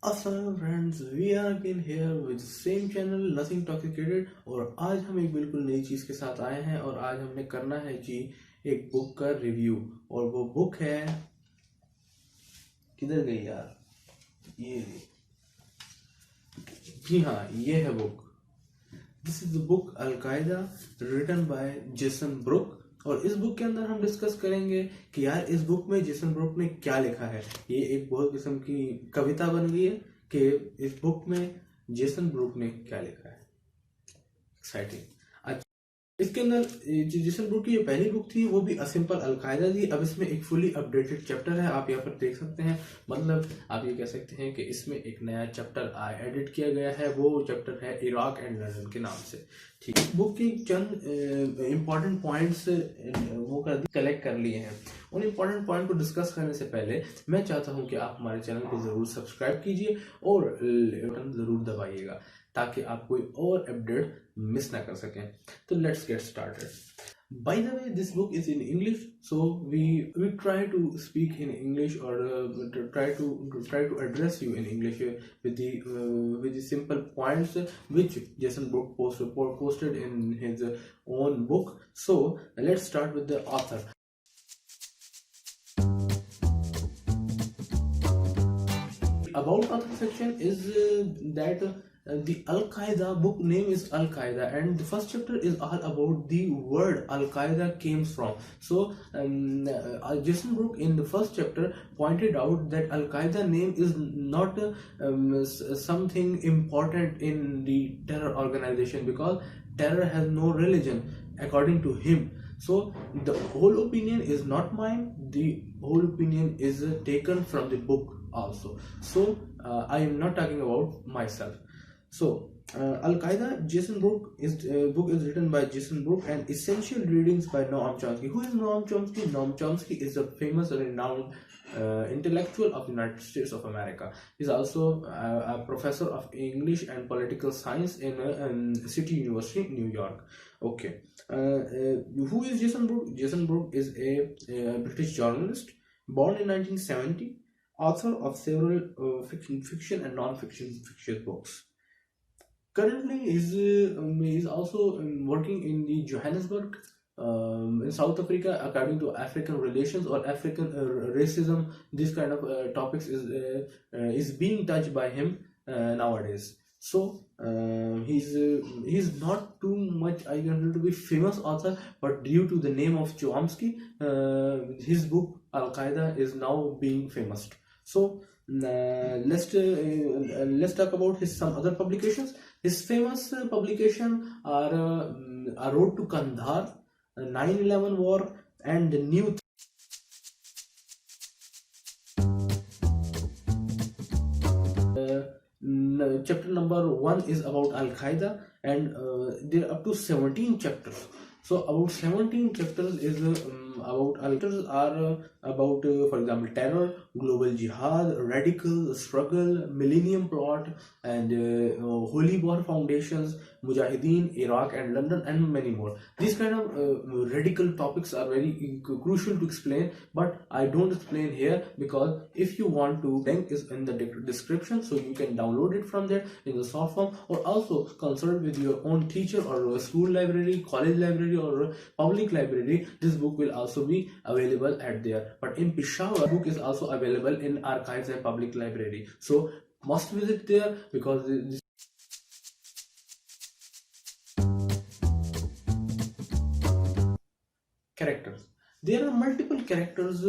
Awesome friends, we are again here with same channel nothing toxicated। और आज हम एक बिल्कुल नई चीज के साथ आए हैं और आज हमने करना है जी एक बुक का रिव्यू। और वो बुक है, किधर गई यार, ये जी हाँ, ये है book. This is the book Al-Qaeda written by Jason Burke. और इस बुक के अंदर हम डिस्कस करेंगे कि यार इस बुक में जेसन ब्रुक ने क्या लिखा है। ये एक बहुत किस्म की कविता बन गई है कि इस बुक में जेसन ब्रुक ने क्या लिखा है। एक्साइटिंग। इसके अंदर जेसन ब्रुक की ये पहली बुक थी, वो भी अ सिंपल अल-कायदा थी। अब इसमें एक फुली अपडेटेड चैप्टर है, आप यहाँ पर देख सकते हैं। मतलब आप ये कह सकते हैं कि इसमें एक नया चैप्टर एडिट किया गया है। वो चैप्टर है इराक एंड लंदन के नाम से। ठीक है, बुक की चंद इंपॉर्टेंट पॉइंट्स वो कलेक्ट कर लिए हैं। उन इंपॉर्टेंट पॉइंट को डिस्कस करने से पहले मैं चाहता हूं कि आप हमारे चैनल को जरूर सब्सक्राइब कीजिए और बटन जरूर दबाइएगा ताकि आप कोई और अपडेट मिस ना कर सकें। तो let's get started. By the way, this book is in English, so we try to speak in English or try to address you in English with the simple points which Jason Bruke posted in his own book. So let's start with the author. About author section is that the Al-Qaeda book name is Al-Qaeda, and the first chapter is all about the word Al-Qaeda came from. So Jason Bruke in the first chapter pointed out that Al-Qaeda name is not something important in the terror organization because terror has no religion according to him. So the whole opinion is not mine, the whole opinion is taken from the book also. So I am not talking about myself. So Al-Qaeda Jason Bruke book is written by Jason Bruke and essential readings by Noam Chomsky. Who is Noam Chomsky? Noam Chomsky is a famous renowned intellectual of the United States of America. He is also a professor of English and political science in City University, New York. Okay, who is Jason Bruke? Jason Bruke is a British journalist born in 1970, author of several fiction and non-fiction books. Currently, he is also working in the Johannesburg in South Africa, according to African relations or African racism. This kind of topics is being touched by him nowadays. So he's not too much I consider to be famous author, but due to the name of Chomsky, his book Al-Qaeda is now being famous. So let's talk about his some other publications. His famous publication are A Road to Kandahar, 9/11 War, and the New. Chapter number 1 is about Al-Qaeda, and there are up to 17 chapters. So about 17 chapters is about Al-Qaeda are about for example terror, global jihad, radical struggle, millennium plot, and holy war foundations, mujahideen, Iraq and London, and many more. These kind of radical topics are very crucial to explain, but I don't explain here because if you want to, link is in the description, so you can download it from there in the soft form, or also consult with your own teacher or school library, college library, or public library. This book will also be available at there. But in Peshawar, book is also available in archives and public library, so must visit there because this characters. There are multiple characters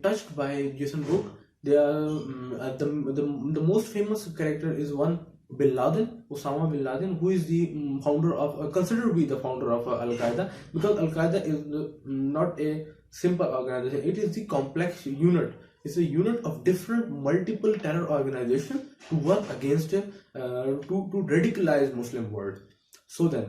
touched by Jason Bruke. They are the most famous character is one Bin Laden, Osama bin Laden, who is the founder of considered to be the founder of Al-Qaeda, because Al-Qaeda is not a simple organization. It is the complex unit. It's a unit of different multiple terror organizations to work against to radicalize Muslim world. So then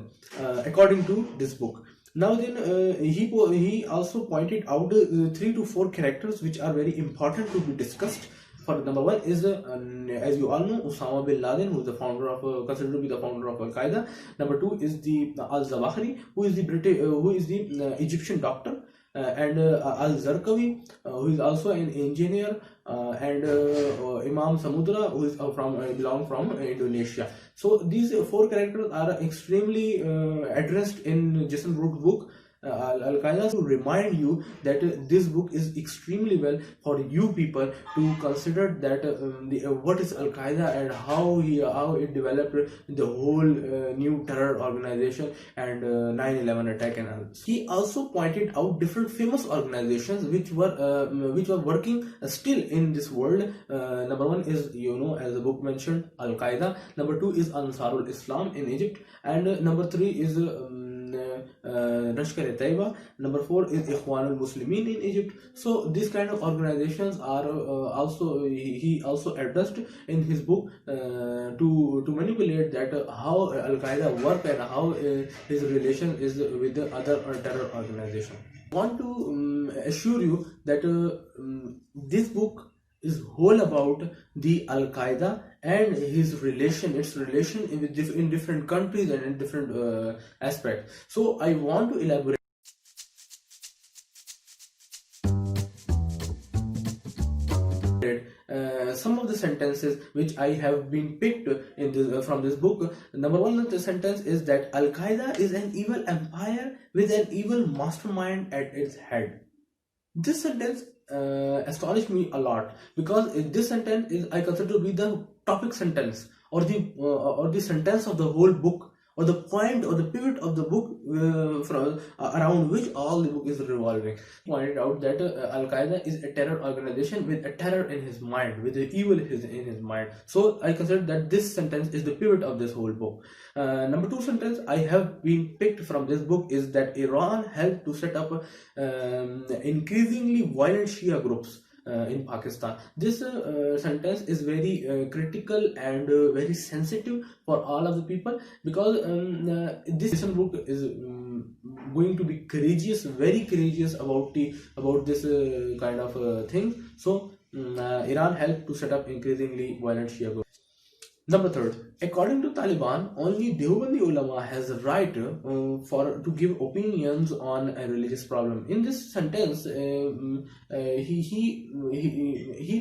according to this book, now then he also pointed out 3 to 4 characters which are very important to be discussed. For number 1 is as you all know, Osama bin Laden, who is the founder of considered to be the founder of Al-Qaeda. Number 2 is the Zawahri, who is the Egyptian doctor. and Al-Zarqawi, who is also an engineer, and Imam Samudra, who is belong from Indonesia. So these four characters are extremely addressed in Jason Bruke's book Al-Qaeda, to remind you that this book is extremely well for you people to consider that what is Al-Qaeda and how it developed the whole new terror organization and 9/11 attack and all. He also pointed out different famous organizations which were working still in this world. Number one is, as the book mentioned, Al-Qaeda. Number two is Ansarul Islam in Egypt, and number three is Taiba. Number four is Ikhwanul Muslimin in Egypt. So these kind of organizations are he also addressed in his book to manipulate that how Al-Qaeda work and how his relation is with the other terror organization. I want to assure you that this book is whole about the Al-Qaeda and its relation in different countries and in different aspects. So I want to elaborate some of the sentences which I have been picked in this, from this book. Number one sentence is that Al-Qaeda is an evil empire with an evil mastermind at its head. This sentence astonished me a lot, because this sentence is, I consider to be the topic sentence or the sentence of the whole book, or the point or the pivot of the book around which all the book is revolving. Pointed out that Al-Qaeda is a terror organization with a terror in his mind, with the evil in his mind. So I consider that this sentence is the pivot of this whole book. Number two sentence I have been picked from this book is that Iran helped to set up increasingly violent Shia groups in Pakistan. This sentence is very critical and very sensitive for all of the people, because this Jason Bruke is going to be courageous, very courageous about this kind of thing. So Iran helped to set up increasingly violent Shia groups. Number third, according to Taliban, only Deobandi ulama has the right to give opinions on a religious problem. In this sentence, he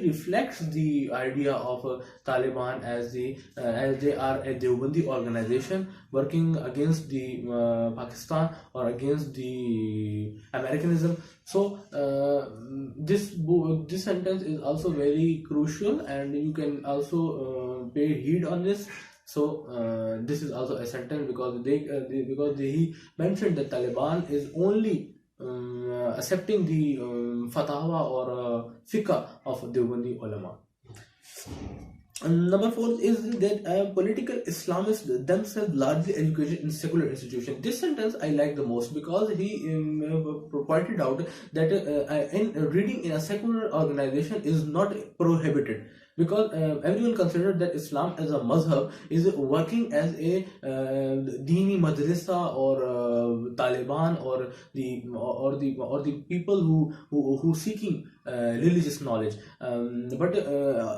reflects the idea of Taliban as they are a Deobandi organization working against the Pakistan or against the Americanism. So this sentence is also very crucial, and you can also pay heed on this. So this is also a sentence because he mentioned that Taliban is only accepting the fatwa or fiqh of Deobandi ulama. Number four is that political Islamists themselves largely educated in secular institutions. This sentence I like the most, because he pointed out that in reading in a secular organization is not prohibited, because everyone considered that Islam as a mazhab is working as a Dini madrasa or Taliban or the people who seeking religious knowledge. But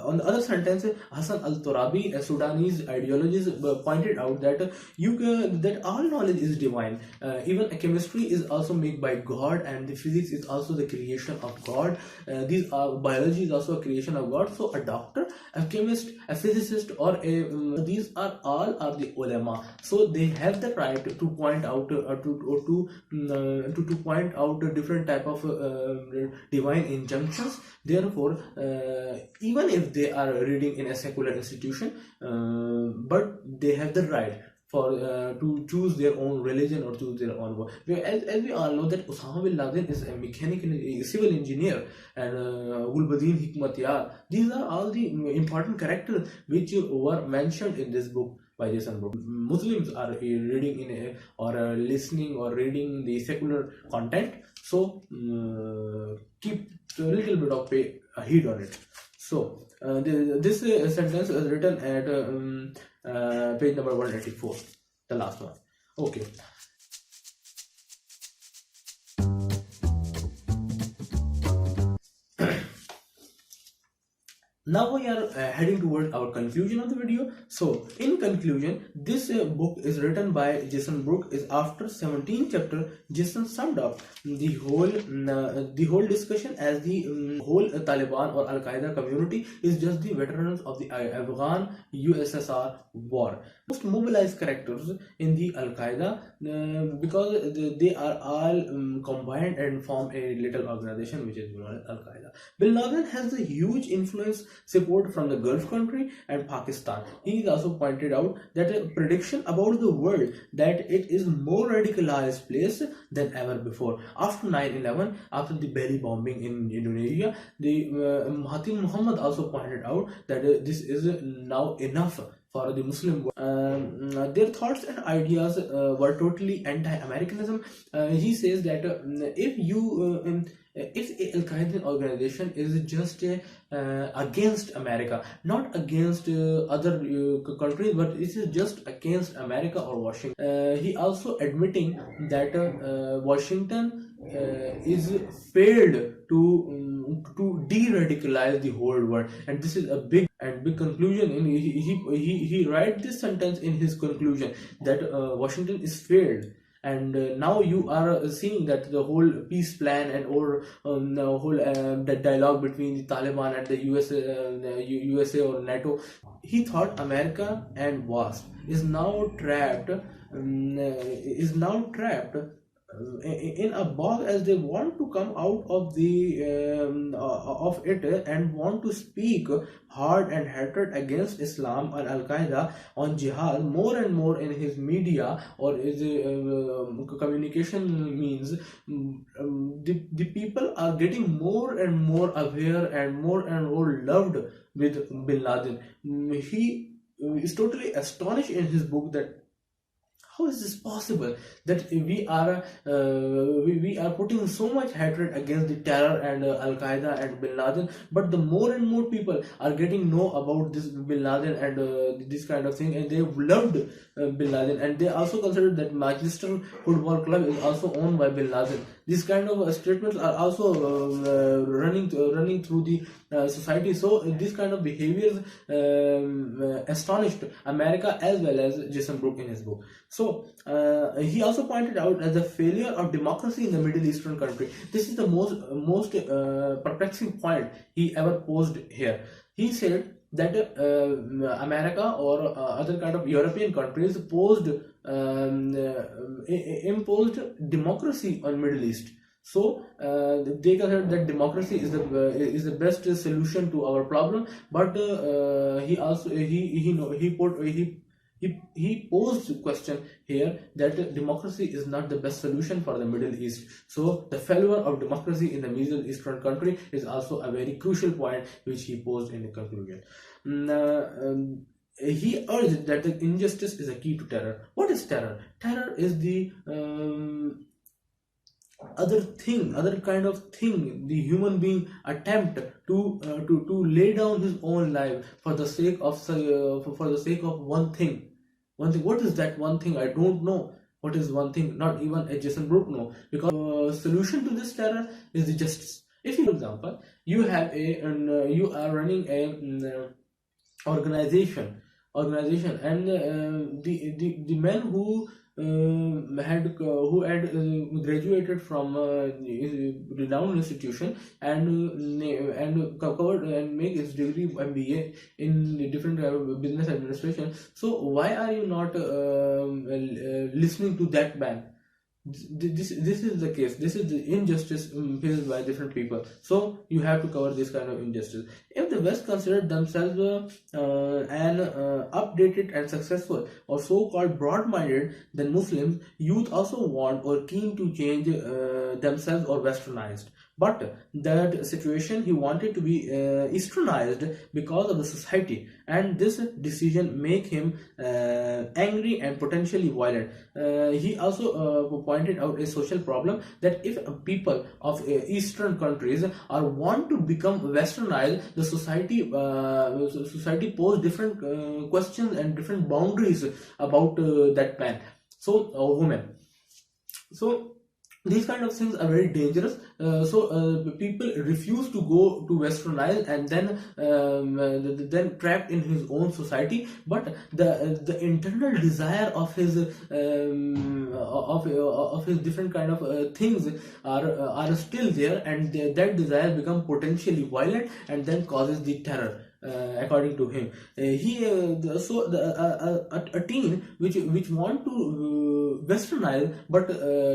on the other sentence, Hassan al-Turabi, a Sudanese ideologist, pointed out that that all knowledge is divine. Even a chemistry is also made by God, and the physics is also the creation of God. Biology is also a creation of God. So a doctor, a chemist, a physicist, or these are all the ulama. So they have the right to point out to point out different type of divine injunctions. Therefore, even if they are reading in a secular institution, but they have the right for to choose their own religion or choose their own work. As we all know that Osama bin Laden is a mechanical civil engineer, and Gulbuddin Hikmatyar. These are all the important characters which were mentioned in this book by Jason Bruke. Muslims are reading or listening or reading the secular content, so keep a little bit of heed on it. So this sentence is written at page number 184, the last one. Okay. Now we are heading towards our conclusion of the video. So in conclusion, this book is written by Jason Bruke. Is after 17 chapter, Jason summed up the whole discussion as the whole Taliban or Al-Qaeda community is just the veterans of the Afghan USSR war. Most mobilized characters in the Al-Qaeda because they are all combined and form a little organization which is known as Al-Qaeda. Bin Laden has a huge influence support from the Gulf country and Pakistan. He also pointed out that a prediction about the world that it is more radicalized place than ever before. After 9/11, after the Delhi bombing in Indonesia, the Mahathir Muhammad also pointed out that this is now enough for the Muslim world. Their thoughts and ideas were totally anti-Americanism. He says that if Al-Qaeda organization is just against America, not against other countries, but it is just against America or Washington. He also admitting that Washington is failed to de-radicalize the whole world, and this is a big conclusion. And he write this sentence in his conclusion that Washington is failed. And now you are seeing that the whole peace plan and or the whole that dialogue between the Taliban and the USA or NATO. He thought America and WASP is now trapped in a box, as they want to come out of the of it and want to speak hard and hatred against Islam and Al-Qaeda on jihad more and more in his media or his communication means. The people are getting more and more aware and more loved with Bin Laden. He is totally astonished in his book that how is this possible that we are putting so much hatred against the terror and Al-Qaeda and Bin Laden, but the more and more people are getting know about this Bin Laden and this kind of thing, and they loved Bin Laden, and they also consider that Manchester Football Club is also owned by Bin Laden. These kind of statements are also running through the society. So this kind of behaviors astonished America as well as Jason Bruke in his book. So he also pointed out as the failure of democracy in the Middle Eastern country. This is the most perplexing point he ever posed here. He said that America or other kind of European countries imposed democracy on Middle East. So they consider that democracy is the best solution to our problem. But he also he posed a question here that democracy is not the best solution for the Middle East. So the failure of democracy in the Middle Eastern country is also a very crucial point which he posed in the conclusion. He urged that the injustice is a key to terror. What is terror? Terror is the other kind of thing the human being attempt to lay down his own life for the sake of one thing. What is that one thing? I don't know what is one thing. Not even a Jason Bruke know, because solution to this terror is the justice. If you, for example, you have you are running a organization, and the men who had graduated from renowned institution and covered and make his degree MBA in different business administration. So why are you not listening to that man? This is the case. This is the injustice faced by different people. So you have to cover this kind of injustice. If the West considered themselves updated and successful or so-called broad-minded, then Muslims youth also want or keen to change themselves or westernized. But that situation he wanted to be easternized because of the society, and this decision make him angry and potentially violent. He also pointed out a social problem that if people of eastern countries are want to become westernized, the society pose different questions and different boundaries about that man, so woman. So these kind of things are very dangerous. People refuse to go to westernized, and then trapped in his own society. But the internal desire of his different kind of things are still there, and that desire become potentially violent and then causes the terror. According to him, a teen which want to westernize, but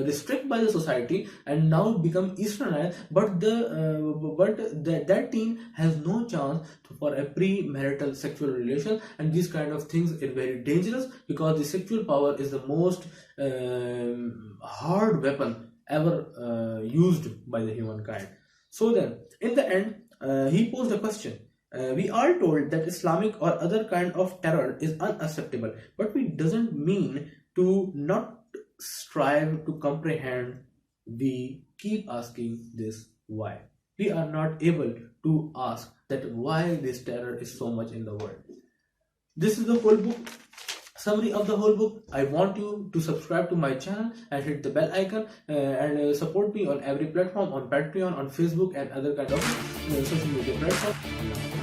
restrict by the society, and now become easternized, but that teen has no chance for a premarital sexual relation. And these kind of things are very dangerous, because the sexual power is the most hard weapon ever used by the humankind. So then, in the end, he posed a question. We are told that Islamic or other kind of terror is unacceptable, but it doesn't mean to not strive to comprehend. We keep asking this why. We are not able to ask that why this terror is so much in the world. This is the whole book. Summary of the whole book. I want you to subscribe to my channel and hit the bell icon, and support me on every platform, on Patreon, on Facebook, and other kind of social media platforms.